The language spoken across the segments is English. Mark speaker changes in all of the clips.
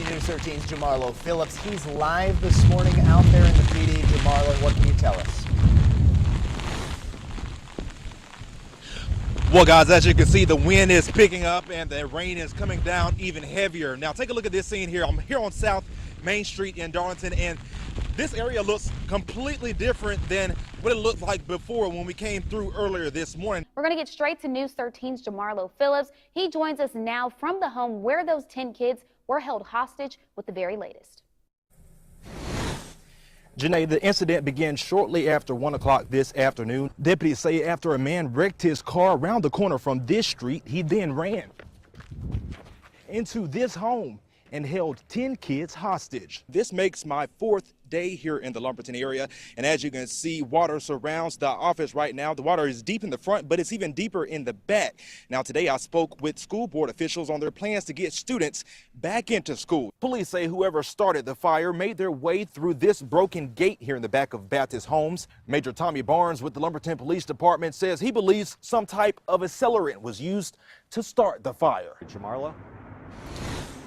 Speaker 1: ABC News 13's Jamarlo Phillips. He's live this morning out there in the PD. Jamarlo, what can you tell us?
Speaker 2: Well, guys, as you can see, the wind is picking up and the rain is coming down even heavier. Now, take a look at this scene here. I'm here on South Main Street in Darlington, and this area looks completely different than what it looked like before when we came through earlier this morning.
Speaker 3: We're going to get straight to News 13's Jamarlo Phillips. He joins us now from the home where those 10 kids were held hostage with the very latest.
Speaker 4: Janae, the incident began shortly after 1 o'clock this afternoon. Deputies say after a man wrecked his car around the corner from this street, he then ran into this home and held 10 kids hostage.
Speaker 2: This makes my fourth day here in the Lumberton area, and as you can see, water surrounds the office right now. The water is deep in the front, but it's even deeper in the back. Now today I spoke with school board officials on their plans to get students back into school.
Speaker 4: Police say whoever started the fire made their way through this broken gate here in the back of Baptist Homes. Major Tommy Barnes with the Lumberton Police Department says he believes some type of accelerant was used to start the fire. Jamarlo?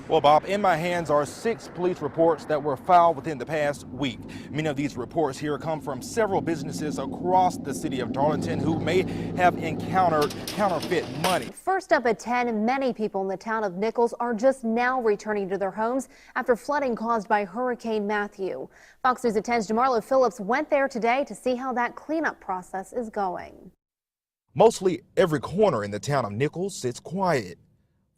Speaker 4: Well, Bob, in my hands are 6 police reports that were filed within the past week. Many of these reports here come from several businesses across the city of Darlington who may have encountered counterfeit money.
Speaker 5: First up at 10, many people in the town of Nichols are just now returning to their homes after flooding caused by Hurricane Matthew. Fox News at 10's Jamarlo Phillips went there today to see how that cleanup process is going.
Speaker 4: Mostly every corner in the town of Nichols sits quiet.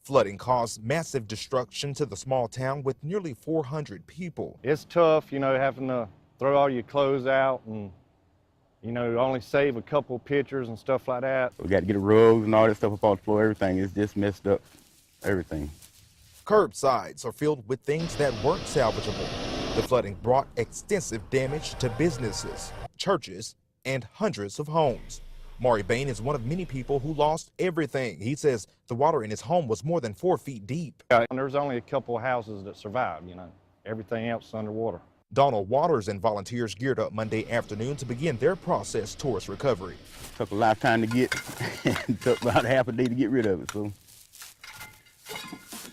Speaker 4: Flooding caused massive destruction to the small town with nearly 400 people.
Speaker 6: It's tough, you know, having to throw all your clothes out and, you know, only save a couple pictures and stuff like that.
Speaker 7: We got to get the rugs and all that stuff up on the floor. Everything is just messed up, everything.
Speaker 4: Curbsides are filled with things that weren't salvageable. The flooding brought extensive damage to businesses, churches, and hundreds of homes. Maury Bain is one of many people who lost everything. He says the water in his home was more than 4 feet deep.
Speaker 6: There's only a couple of houses that survived, you know. Everything else is underwater.
Speaker 4: Donald Waters and volunteers geared up Monday afternoon to begin their process towards recovery.
Speaker 7: Took a lifetime to get, and took about half a day to get rid of it, so.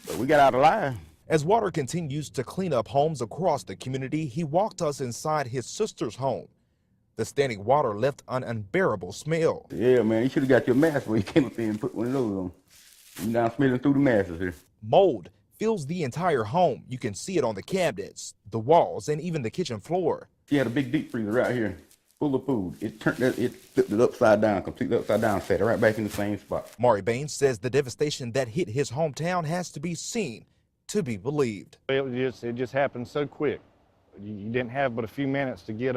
Speaker 7: But we got out alive.
Speaker 4: As water continues to clean up homes across the community, he walked us inside his sister's home. The standing water left an unbearable smell.
Speaker 7: Yeah, man, you should have got your mask when you came up here and put one of those on. You're now smelling through the masks here.
Speaker 4: Mold fills the entire home. You can see it on the cabinets, the walls, and even the kitchen floor.
Speaker 7: She had a big deep freezer right here, full of food. It flipped it upside down, completely upside down, set it right back in the same spot.
Speaker 4: Maury Bain says the devastation that hit his hometown has to be seen to be believed.
Speaker 6: It just happened so quick. You didn't have but a few minutes to get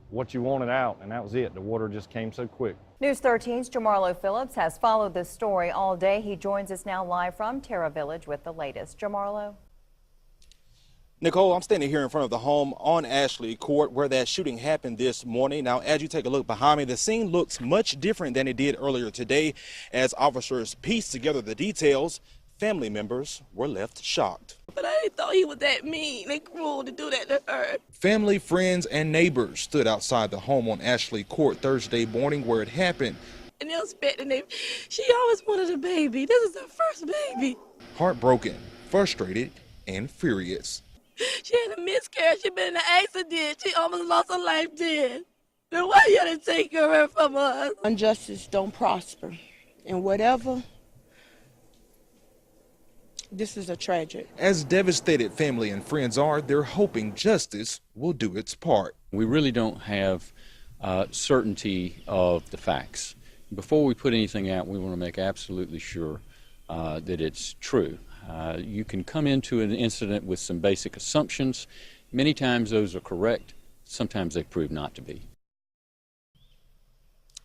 Speaker 6: what you wanted out, and that was it. The water just came so quick.
Speaker 8: News 13's Jamarlo Phillips has followed this story all day. He joins us now live from Terra Village with the latest. Jamarlo?
Speaker 2: Nicole, I'm standing here in front of the home on Ashley Court where that shooting happened this morning. Now, as you take a look behind me, the scene looks much different than it did earlier today. As officers pieced together the details, family members were left shocked.
Speaker 9: But I didn't thought he was that mean and cruel to do that to her.
Speaker 2: Family, friends, and neighbors stood outside the home on Ashley Court Thursday morning where it happened.
Speaker 9: And they're expecting him. She always wanted a baby. This is her first baby.
Speaker 2: Heartbroken, frustrated, and furious.
Speaker 9: She had a miscarriage. She been in an accident. She almost lost her life then. Then why you gotta take her from us?
Speaker 10: Injustice don't prosper. And whatever, this is a tragedy.
Speaker 2: As devastated family and friends are, they're hoping justice will do its part.
Speaker 11: We really don't have certainty of the facts. Before we put anything out, we want to make absolutely sure that it's true. You can come into an incident with some basic assumptions. Many times those are correct. Sometimes they prove not to be.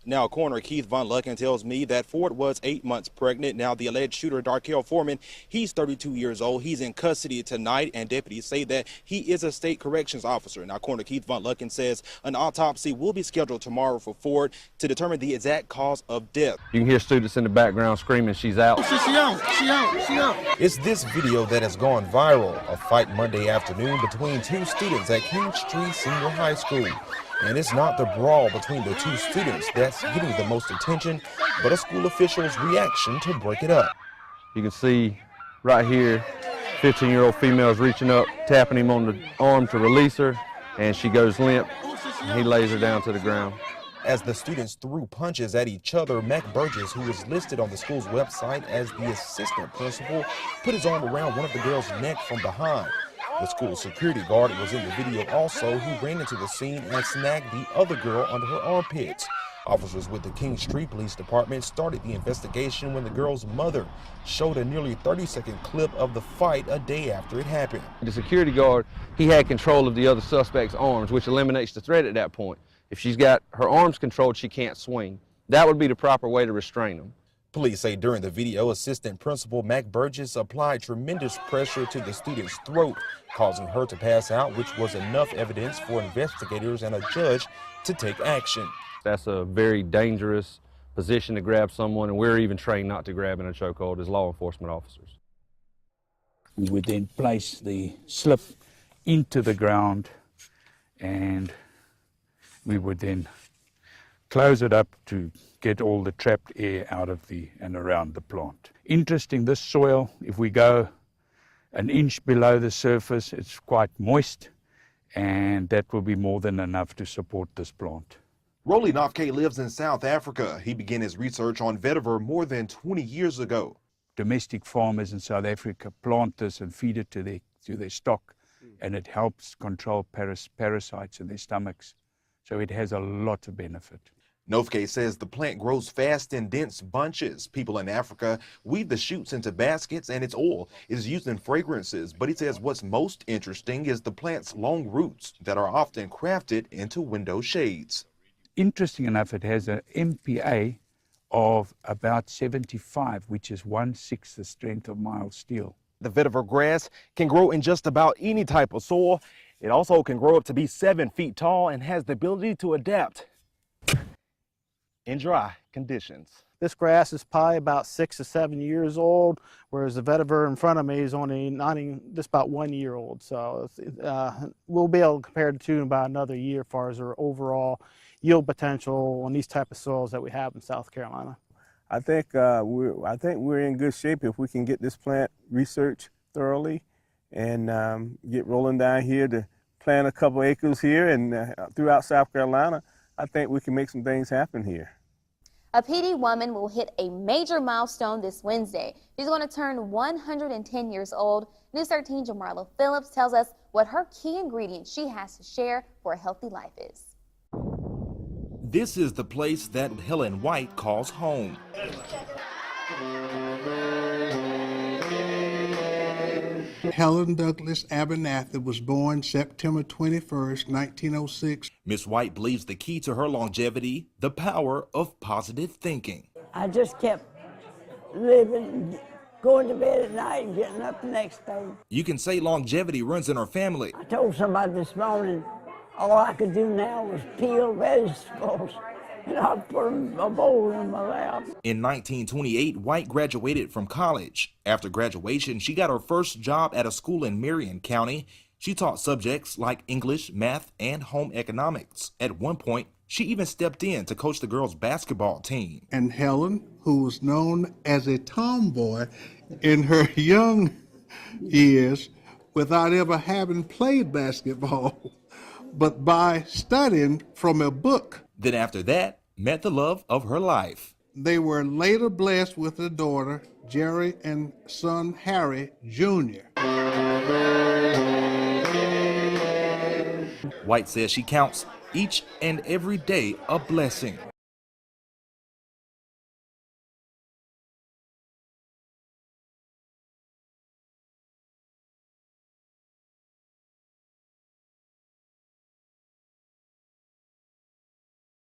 Speaker 2: Now, Coroner Keith Von Lucken tells me that Ford was 8 months pregnant. Now, the alleged shooter, Darkell Foreman, he's 32 years old. He's in custody tonight, and deputies say that he is a state corrections officer. Now, Coroner Keith Von Lucken says an autopsy will be scheduled tomorrow for Ford to determine the exact cause of death.
Speaker 6: You can hear students in the background screaming, "She's out."
Speaker 1: She out.
Speaker 4: It's this video that has gone viral, a fight Monday afternoon between 2 students at Kingstree Senior High School. And it's not the brawl between the 2 students that's getting the most attention, but a school official's reaction to break it up.
Speaker 6: You can see right here
Speaker 12: 15-year-old female is reaching up, tapping him on the arm to release her, and she goes limp, and he lays her down to the ground.
Speaker 4: As the students threw punches at each other, Mac Burgess, who is listed on the school's website as the assistant principal, put his arm around one of the girls' neck from behind. The school security guard was in the video also, who ran into the scene and snagged the other girl under her armpits. Officers with the King Street Police Department started the investigation when the girl's mother showed a nearly 30-second clip of the fight a day after it happened.
Speaker 12: The security guard, he had control of the other suspect's arms, which eliminates the threat at that point. If she's got her arms controlled, she can't swing. That would be the proper way to restrain them.
Speaker 4: Police say during the video, Assistant Principal Mac Burgess applied tremendous pressure to the student's throat, causing her to pass out, which was enough evidence for investigators and a judge to take action.
Speaker 12: That's a very dangerous position to grab someone, and we're even trained not to grab in a chokehold as law enforcement officers.
Speaker 13: We would then place the slip into the ground, and we would then close it up to get all the trapped air out of and around the plant. Interesting, this soil, if we go an inch below the surface, it's quite moist, and that will be more than enough to support this plant.
Speaker 4: Rolly Nafke lives in South Africa. He began his research on vetiver more than 20 years ago.
Speaker 13: Domestic farmers in South Africa plant this and feed it to their stock, and it helps control parasites in their stomachs. So it has a lot of benefit.
Speaker 4: Nofke says the plant grows fast in dense bunches. People in Africa weave the shoots into baskets, and its oil is used in fragrances. But he says what's most interesting is the plant's long roots that are often crafted into window shades.
Speaker 13: Interesting enough, it has an MPa of about 75, which is 1/6 the strength of mild steel.
Speaker 4: The vetiver grass can grow in just about any type of soil. It also can grow up to be 7 feet tall and has the ability to adapt in dry conditions.
Speaker 14: This grass is probably about 6 to 7 years old, whereas the vetiver in front of me is only just about 1 year old. So we'll be able to compare the two in about another year as far as our overall yield potential on these type of soils that we have in South Carolina.
Speaker 15: I think we're in good shape if we can get this plant researched thoroughly and get rolling down here to plant a couple acres here and throughout South Carolina. I think we can make some things happen here.
Speaker 3: A PD woman will hit a major milestone this Wednesday. She's going to turn 110 years old. News 13 Jamarlo Phillips tells us what her key ingredient she has to share for a healthy life is.
Speaker 4: This is the place that Helen White calls home.
Speaker 16: Helen Douglas Abernathy was born September 21st, 1906.
Speaker 4: Miss White believes the key to her longevity, the power of positive thinking.
Speaker 17: I just kept living, going to bed at night and getting up the next day.
Speaker 4: You can say longevity runs in her family.
Speaker 17: I told somebody this morning all I could do now was peel vegetables, and I put a bowl in my lap.
Speaker 4: In 1928, White graduated from college. After graduation, she got her first job at a school in Marion County. She taught subjects like English, math, and home economics. At one point, she even stepped in to coach the girls' basketball team.
Speaker 16: And Helen, who was known as a tomboy in her young years without ever having played basketball, but by studying from a book.
Speaker 4: Then after that, met the love of her life.
Speaker 16: They were later blessed with a daughter, Jerry, and son Harry Jr.
Speaker 4: White says she counts each and every day a blessing.